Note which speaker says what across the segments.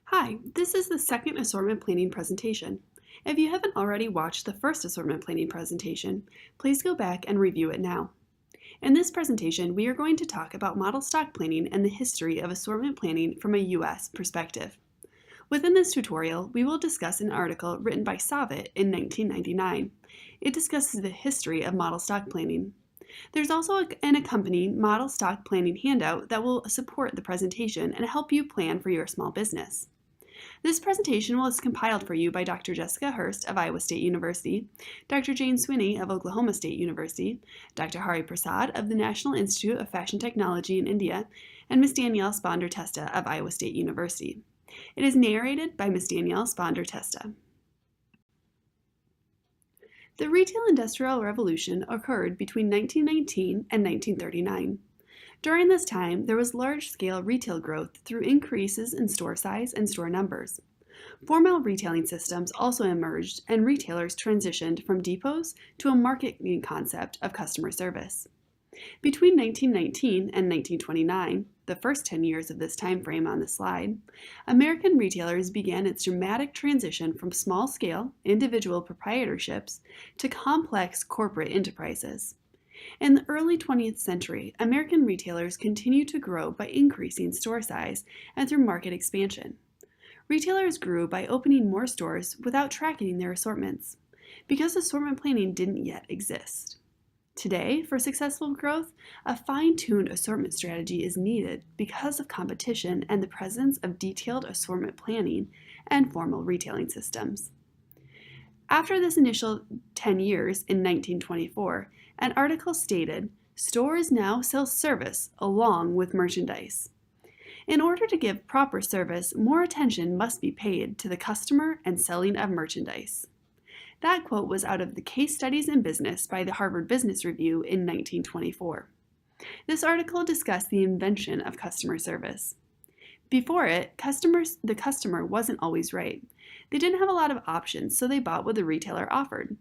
Speaker 1: Hi, this is the second assortment planning presentation. If you haven't already watched the first assortment planning presentation, please go back and review it now. In this presentation, we are going to talk about model stock planning and the history of assortment planning from a U.S. perspective. Within this tutorial, we will discuss an article written by Savitt in 1999. It discusses the history of model stock planning. There's also an accompanying model stock planning handout that will support the presentation and help you plan for your small business. This presentation was compiled for you by Dr. Jessica Hurst of Iowa State University, Dr. Jane Swinney of Oklahoma State University, Dr. Hari Prasad of the National Institute of Fashion Technology in India, and Ms. Danielle Sponder-Testa of Iowa State University. It is narrated by Ms. Danielle Sponder-Testa. The retail-industrial revolution occurred between 1919 and 1939. During this time, there was large-scale retail growth through increases in store size and store numbers. Formal retailing systems also emerged, and retailers transitioned from depots to a marketing concept of customer service. Between 1919 and 1929, the first 10 years of this time frame on the slide, American retailers began its dramatic transition from small-scale, individual proprietorships to complex corporate enterprises. In the early 20th century, American retailers continued to grow by increasing store size and through market expansion. Retailers grew by opening more stores without tracking their assortments, because assortment planning didn't yet exist. Today, for successful growth, a fine-tuned assortment strategy is needed because of competition and the presence of detailed assortment planning and formal retailing systems. After this initial 10 years in 1924, an article stated, "Stores now sell service along with merchandise." In order to give proper service, more attention must be paid to the customer and selling of merchandise. That quote was out of the Case Studies in Business by the Harvard Business Review in 1924. This article discussed the invention of customer service. Before it, the customer wasn't always right. They didn't have a lot of options, so they bought what the retailer offered.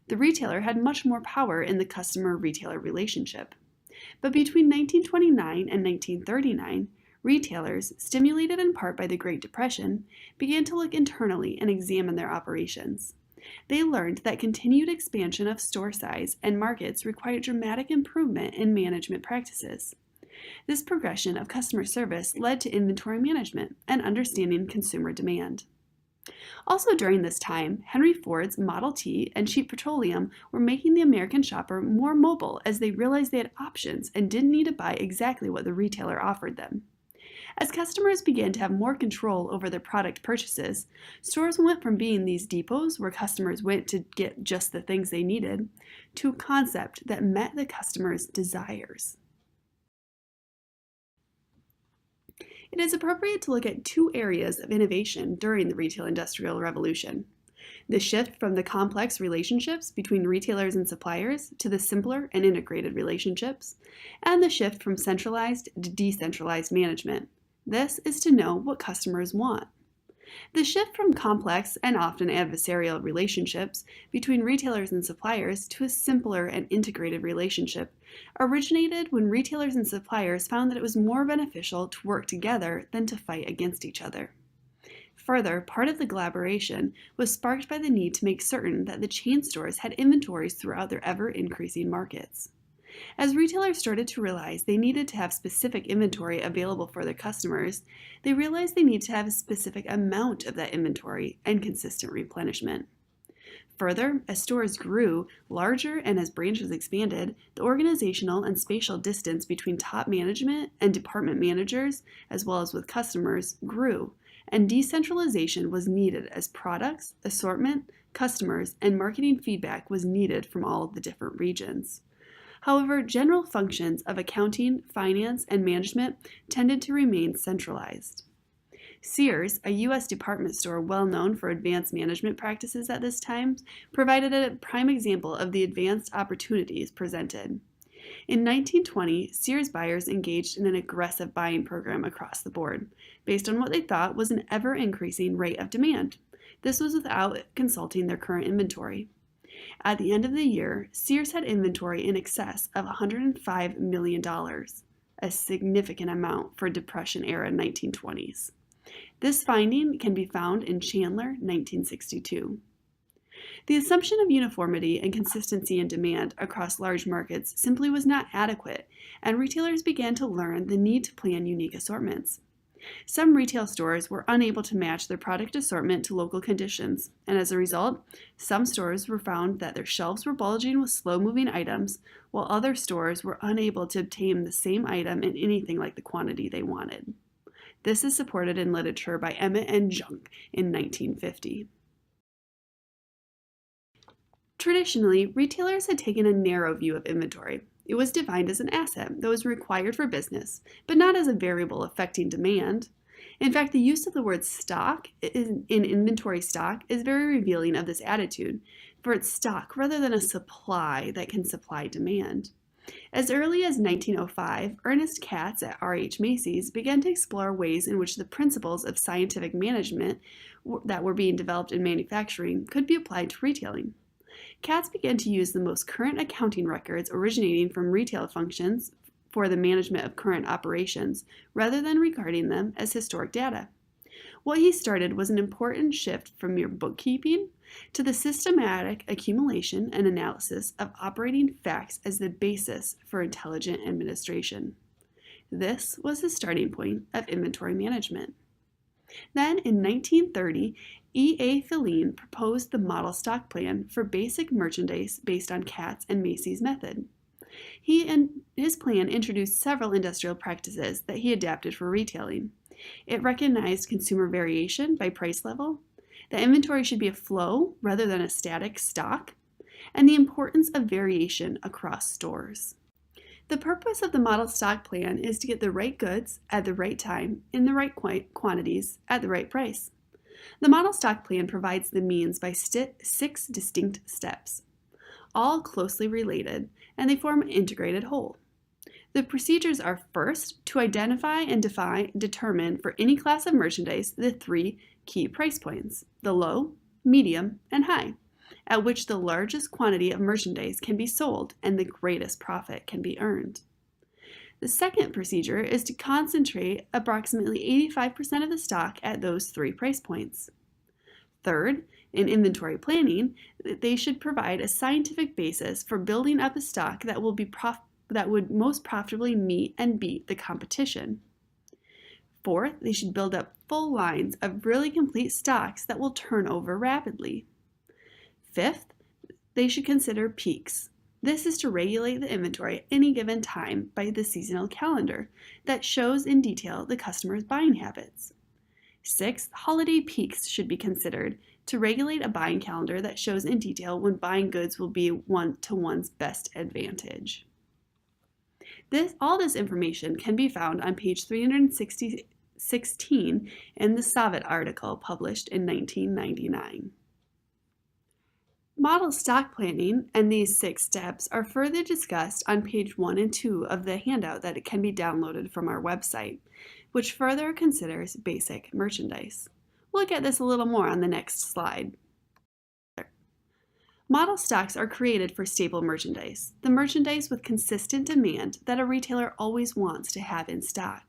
Speaker 1: The retailer had much more power in the customer-retailer relationship. But between 1929 and 1939, retailers, stimulated in part by the Great Depression, began to look internally and examine their operations. They learned that continued expansion of store size and markets required dramatic improvement in management practices. This progression of customer service led to inventory management and understanding consumer demand. Also during this time, Henry Ford's Model T and cheap petroleum were making the American shopper more mobile as they realized they had options and didn't need to buy exactly what the retailer offered them. As customers began to have more control over their product purchases, stores went from being these depots where customers went to get just the things they needed, to a concept that met the customer's desires. It is appropriate to look at two areas of innovation during the retail-industrial revolution: the shift from the complex relationships between retailers and suppliers to the simpler and integrated relationships, and the shift from centralized to decentralized management. This is to know what customers want. The shift from complex and often adversarial relationships between retailers and suppliers to a simpler and integrated relationship originated when retailers and suppliers found that it was more beneficial to work together than to fight against each other. Further, part of the collaboration was sparked by the need to make certain that the chain stores had inventories throughout their ever-increasing markets. As retailers started to realize they needed to have specific inventory available for their customers, they realized they need to have a specific amount of that inventory and consistent replenishment. Further, as stores grew larger and as branches expanded, the organizational and spatial distance between top management and department managers, as well as with customers, grew, and decentralization was needed as products, assortment, customers, and marketing feedback was needed from all of the different regions. However, general functions of accounting, finance, and management tended to remain centralized. Sears, a U.S. department store well known for advanced management practices at this time, provided a prime example of the advanced opportunities presented. In 1920, Sears buyers engaged in an aggressive buying program across the board, based on what they thought was an ever-increasing rate of demand. This was without consulting their current inventory. At the end of the year, Sears had inventory in excess of $105 million, a significant amount for Depression-era 1920s. This finding can be found in Chandler, 1962. The assumption of uniformity and consistency in demand across large markets simply was not adequate, and retailers began to learn the need to plan unique assortments. Some retail stores were unable to match their product assortment to local conditions, and as a result, some stores were found that their shelves were bulging with slow-moving items, while other stores were unable to obtain the same item in anything like the quantity they wanted. This is supported in literature by Emmett and Junk in 1950. Traditionally, retailers had taken a narrow view of inventory. It was defined as an asset that was required for business, but not as a variable affecting demand. In fact, the use of the word stock in inventory stock is very revealing of this attitude, for it's stock rather than a supply that can supply demand. As early as 1905, Ernest Katz at R.H. Macy's began to explore ways in which the principles of scientific management that were being developed in manufacturing could be applied to retailing. Katz began to use the most current accounting records originating from retail functions for the management of current operations, rather than regarding them as historic data. What he started was an important shift from mere bookkeeping to the systematic accumulation and analysis of operating facts as the basis for intelligent administration. This was the starting point of inventory management. Then, in 1930, E.A. Filene proposed the model stock plan for basic merchandise based on Katz and Macy's method. He and his plan introduced several industrial practices that he adapted for retailing. It recognized consumer variation by price level, that inventory should be a flow rather than a static stock, and the importance of variation across stores. The purpose of the model stock plan is to get the right goods at the right time in the right quantities at the right price. The model stock plan provides the means by 6 distinct steps, all closely related, and they form an integrated whole. The procedures are first to identify and determine for any class of merchandise the 3 key price points, the low, medium, and high, at which the largest quantity of merchandise can be sold and the greatest profit can be earned. The second procedure is to concentrate approximately 85% of the stock at those 3 price points. Third, in inventory planning, they should provide a scientific basis for building up a stock that would most profitably meet and beat the competition. Fourth, they should build up full lines of really complete stocks that will turn over rapidly. Fifth, they should consider peaks. This is to regulate the inventory at any given time by the seasonal calendar that shows in detail the customer's buying habits. Sixth, holiday peaks should be considered to regulate a buying calendar that shows in detail when buying goods will be to one's best advantage. All this information can be found on page 316 in the Savitt article published in 1999. Model stock planning and these 6 steps are further discussed on page 1 and 2 of the handout that can be downloaded from our website, which further considers basic merchandise. We'll look at this a little more on the next slide. Model stocks are created for staple merchandise, the merchandise with consistent demand that a retailer always wants to have in stock.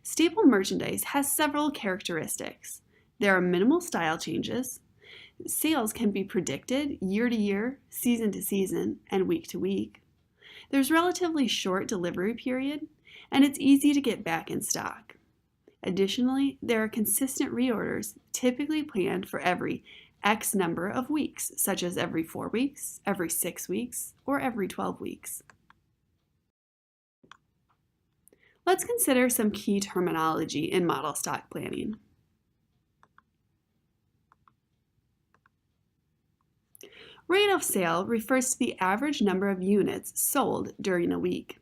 Speaker 1: Staple merchandise has several characteristics. There are minimal style changes. Sales can be predicted year to year, season to season, and week to week. There's relatively short delivery period, and it's easy to get back in stock. Additionally, there are consistent reorders, typically planned for every X number of weeks, such as every 4 weeks, every 6 weeks, or every 12 weeks. Let's consider some key terminology in model stock planning. Rate of sale refers to the average number of units sold during a week.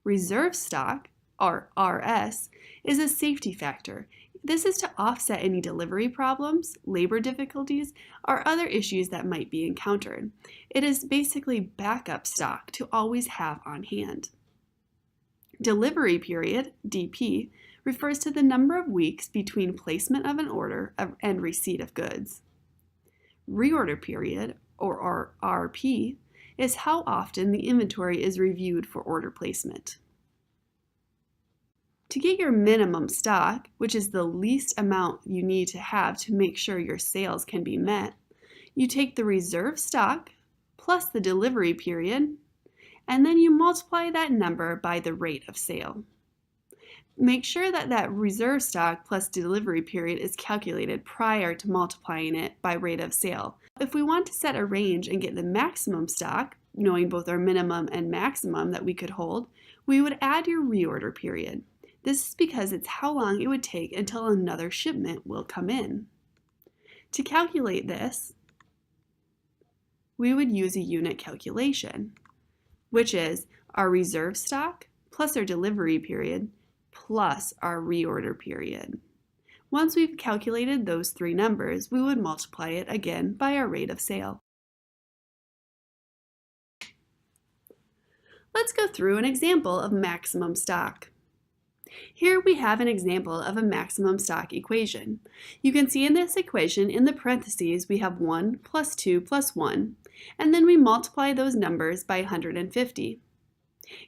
Speaker 1: Reserve stock, or RS, is a safety factor. This is to offset any delivery problems, labor difficulties, or other issues that might be encountered. It is basically backup stock to always have on hand. Delivery period, DP, refers to the number of weeks between placement of an order and receipt of goods. Reorder period, or RP, is how often the inventory is reviewed for order placement. To get your minimum stock, which is the least amount you need to have to make sure your sales can be met, you take the reserve stock plus the delivery period, and then you multiply that number by the rate of sale. Make sure that that reserve stock plus delivery period is calculated prior to multiplying it by rate of sale. If we want to set a range and get the maximum stock, knowing both our minimum and maximum that we could hold, we would add your reorder period. This is because it's how long it would take until another shipment will come in. To calculate this, we would use a unit calculation, which is our reserve stock plus our delivery period plus our reorder period. Once we've calculated those three numbers, we would multiply it again by our rate of sale. Let's go through an example of maximum stock. Here we have an example of a maximum stock equation. You can see in this equation, in the parentheses, we have 1 plus 2 plus 1, and then we multiply those numbers by 150.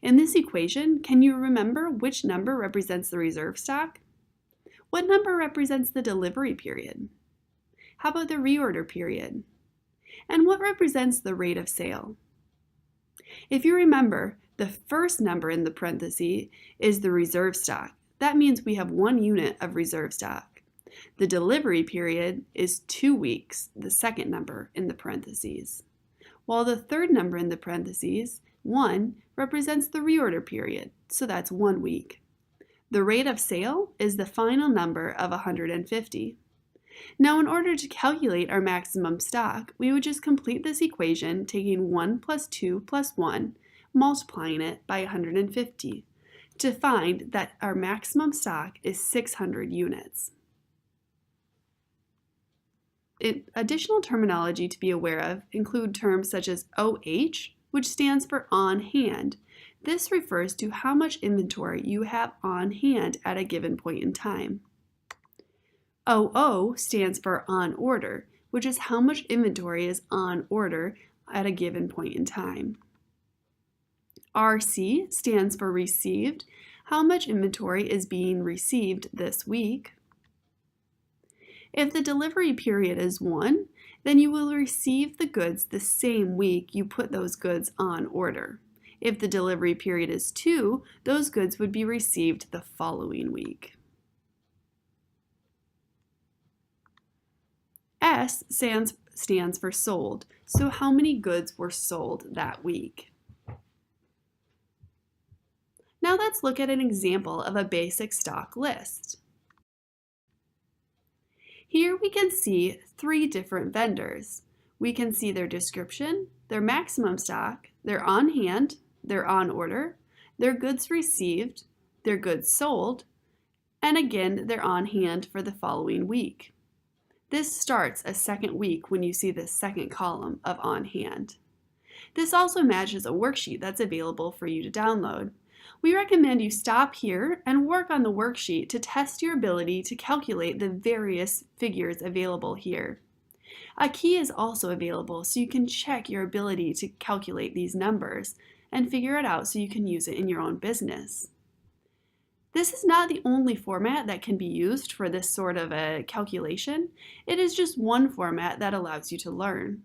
Speaker 1: In this equation, can you remember which number represents the reserve stock? What number represents the delivery period? How about the reorder period? And what represents the rate of sale? If you remember, the first number in the parentheses is the reserve stock. That means we have 1 unit of reserve stock. The delivery period is 2 weeks, the second number in the parentheses. While the third number in the parentheses, 1, represents the reorder period, so that's 1 week. The rate of sale is the final number of 150. Now, in order to calculate our maximum stock, we would just complete this equation taking 1 plus 2 plus 1, multiplying it by 150 to find that our maximum stock is 600 units. Additional terminology to be aware of include terms such as OH, which stands for on hand. This refers to how much inventory you have on hand at a given point in time. OO stands for on order, which is how much inventory is on order at a given point in time. RC stands for received, how much inventory is being received this week. If the delivery period is 1, then you will receive the goods the same week you put those goods on order. If the delivery period is 2, those goods would be received the following week. S stands for sold, so how many goods were sold that week. Now let's look at an example of a basic stock list. Here we can see 3 different vendors. We can see their description, their maximum stock, their on hand, their on order, their goods received, their goods sold, and again their on hand for the following week. This starts a second week when you see the second column of on hand. This also matches a worksheet that's available for you to download. We recommend you stop here and work on the worksheet to test your ability to calculate the various figures available here. A key is also available so you can check your ability to calculate these numbers and figure it out so you can use it in your own business. This is not the only format that can be used for this sort of a calculation. It is just one format that allows you to learn.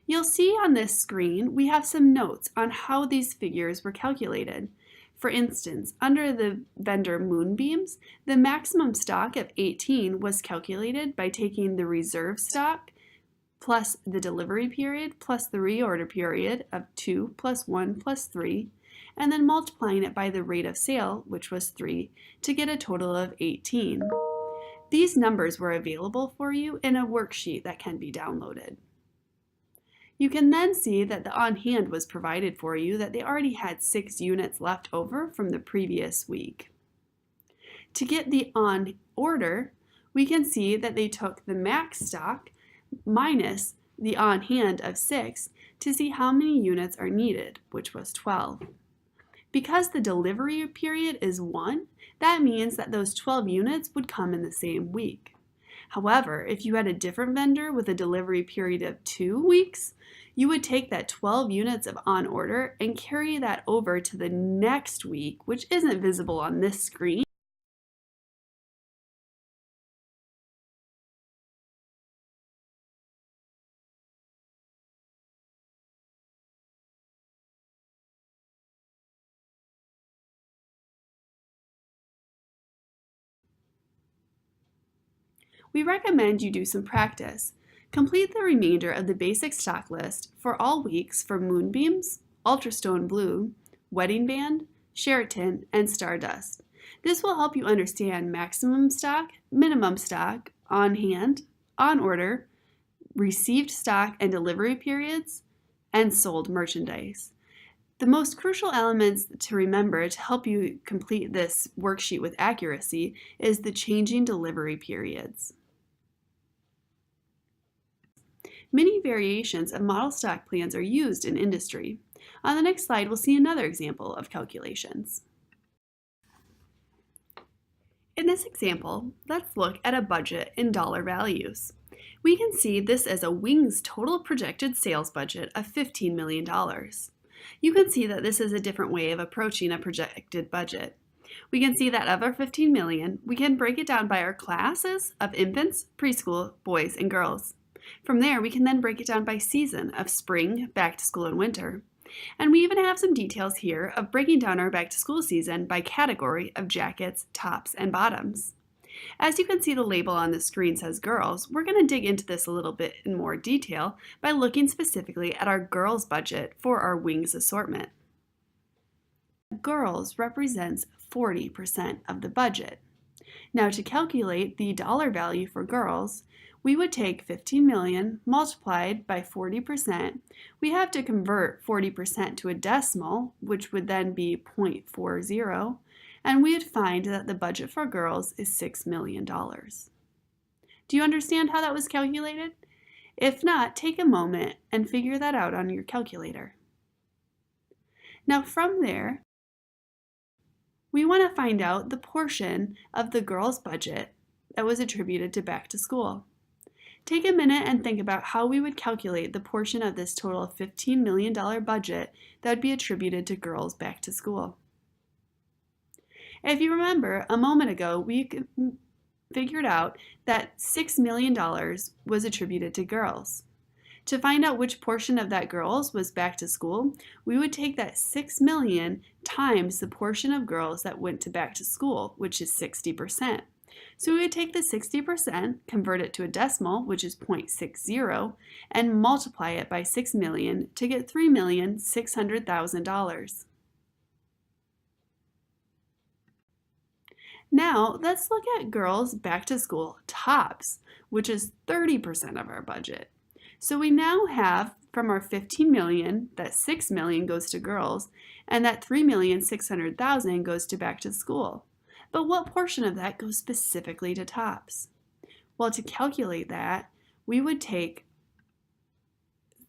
Speaker 1: You'll see on this screen we have some notes on how these figures were calculated. For instance, under the vendor Moonbeams, the maximum stock of 18 was calculated by taking the reserve stock plus the delivery period plus the reorder period of 2 plus 1 plus 3, and then multiplying it by the rate of sale, which was 3, to get a total of 18. These numbers were available for you in a worksheet that can be downloaded. You can then see that the on hand was provided for you, that they already had 6 units left over from the previous week. To get the on order, we can see that they took the max stock minus the on hand of 6 to see how many units are needed, which was 12. Because the delivery period is 1, that means that those 12 units would come in the same week. However, if you had a different vendor with a delivery period of 2 weeks, you would take that 12 units of on order and carry that over to the next week, which isn't visible on this screen. We recommend you do some practice. Complete the remainder of the basic stock list for all weeks for Moonbeams, Ultrastone Blue, Wedding Band, Sheraton, and Stardust. This will help you understand maximum stock, minimum stock, on hand, on order, received stock and delivery periods, and sold merchandise. The most crucial elements to remember to help you complete this worksheet with accuracy is the changing delivery periods. Many variations of model stock plans are used in industry. On the next slide, we'll see another example of calculations. In this example, let's look at a budget in dollar values. We can see this as a Wings total projected sales budget of $15 million. You can see that this is a different way of approaching a projected budget. We can see that of our $15 million, we can break it down by our classes of infants, preschool, boys, and girls. From there, we can then break it down by season of spring, back to school, and winter. And we even have some details here of breaking down our back to school season by category of jackets, tops, and bottoms. As you can see, the label on the screen says girls. We're going to dig into this a little bit in more detail by looking specifically at our girls budget for our Wings assortment. Girls represents 40% of the budget. Now, to calculate the dollar value for girls, we would take 15 million multiplied by 40%. We have to convert 40% to a decimal, which would then be 0.40, and we would find that the budget for girls is $6 million. Do you understand how that was calculated? If not, take a moment and figure that out on your calculator. Now from there, we want to find out the portion of the girls' budget that was attributed to back to school. Take a minute and think about how we would calculate the portion of this total $15 million budget that would be attributed to girls back to school. If you remember, a moment ago, we figured out that $6 million was attributed to girls. To find out which portion of that girls was back to school, we would take that 6 million times the portion of girls that went to back to school, which is 60%. So we would take the 60%, convert it to a decimal, which is 0.60, and multiply it by 6 million to get $3,600,000. Now let's look at girls back to school tops, which is 30% of our budget. So we now have from our 15 million, that 6 million goes to girls, and that 3,600,000 goes to back to school. But what portion of that goes specifically to tops? Well, to calculate that, we would take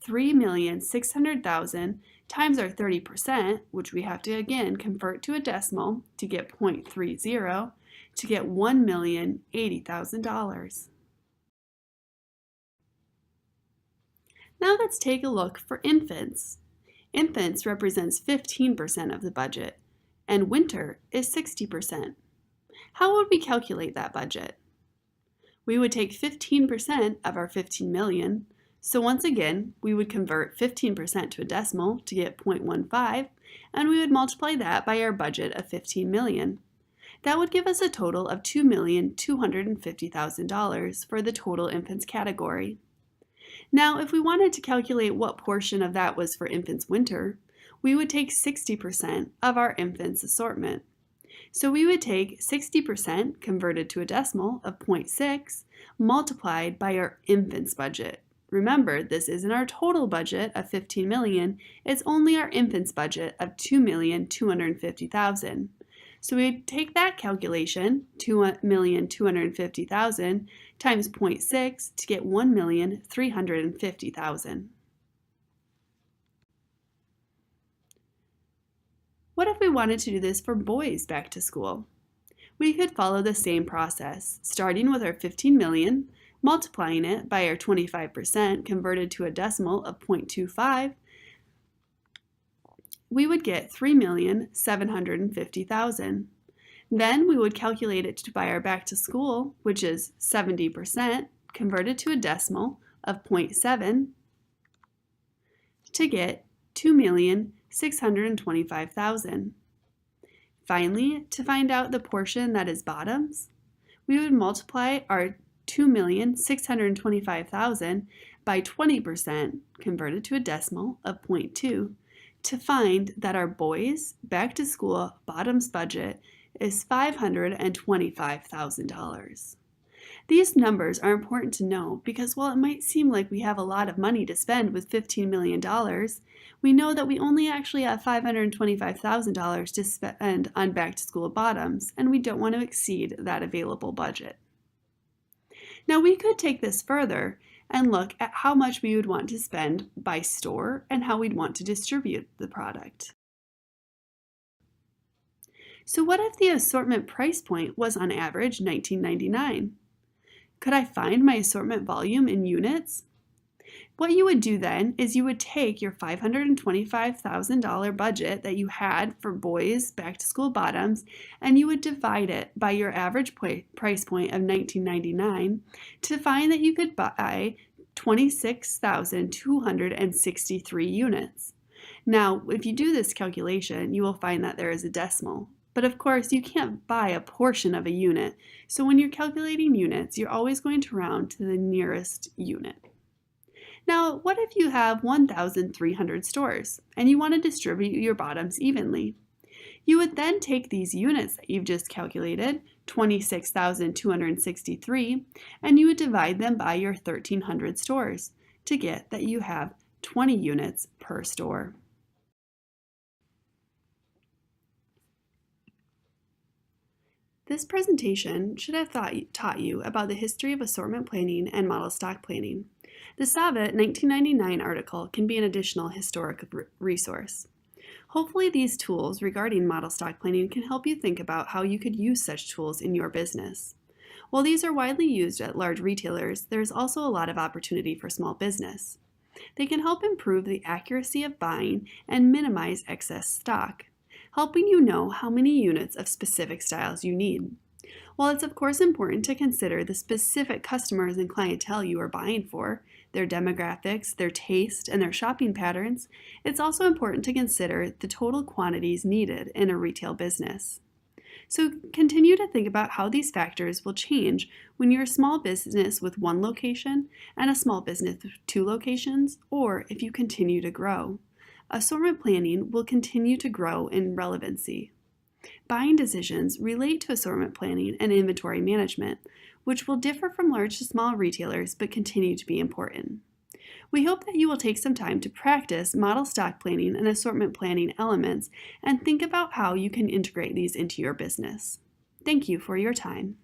Speaker 1: 3,600,000 times our 30%, which we have to again convert to a decimal to get 0.30 to get $1,080,000. Now let's take a look for infants. Infants represents 15% of the budget, and winter is 60%. How would we calculate that budget? We would take 15% of our 15 million, so once again, we would convert 15% to a decimal to get 0.15, and we would multiply that by our budget of 15 million. That would give us a total of $2,250,000 for the total infants category. Now, if we wanted to calculate what portion of that was for infants winter, we would take 60% of our infants assortment. So we would take 60% converted to a decimal of 0.6 multiplied by our infants budget. Remember, this isn't our total budget of 15 million, it's only our infants budget of 2,250,000. So we take that calculation, 2,250,000 times 0.6 to get 1,350,000. What if we wanted to do this for boys back to school? We could follow the same process, starting with our 15 million, multiplying it by our 25% converted to a decimal of 0.25, we would get 3,750,000. Then we would calculate it by our back to school, which is 70% converted to a decimal of 0.7, to get 2,625,000. Finally, to find out the portion that is bottoms, we would multiply our 2,625,000 by 20% converted to a decimal of 0.2 to find that our boys' back to school bottoms budget is $525,000. These numbers are important to know because while it might seem like we have a lot of money to spend with $15 million, we know that we only actually have $525,000 to spend on back to school bottoms, and we don't want to exceed that available budget. Now we could take this further and look at how much we would want to spend by store and how we'd want to distribute the product. So what if the assortment price point was on average $19.99? Could I find my assortment volume in units? What you would do then is you would take your $525,000 budget that you had for boys' back-to-school bottoms and you would divide it by your average price point of $19.99 to find that you could buy 26,263 units. Now, if you do this calculation, you will find that there is a decimal. But of course, you can't buy a portion of a unit, so when you're calculating units, you're always going to round to the nearest unit. Now, what if you have 1,300 stores and you want to distribute your bottoms evenly? You would then take these units that you've just calculated, 26,263, and you would divide them by your 1,300 stores to get that you have 20 units per store. This presentation should have taught you about the history of assortment planning and model stock planning. The Savitt 1999 article can be an additional historic resource. Hopefully these tools regarding model stock planning can help you think about how you could use such tools in your business. While these are widely used at large retailers, there's also a lot of opportunity for small business. They can help improve the accuracy of buying and minimize excess stock, helping you know how many units of specific styles you need. While it's of course important to consider the specific customers and clientele you are buying for, their demographics, their taste, and their shopping patterns, it's also important to consider the total quantities needed in a retail business. So continue to think about how these factors will change when you're a small business with one location and a small business with 2 locations, or if you continue to grow. Assortment planning will continue to grow in relevancy. Buying decisions relate to assortment planning and inventory management, which will differ from large to small retailers but continue to be important. We hope that you will take some time to practice model stock planning and assortment planning elements and think about how you can integrate these into your business. Thank you for your time.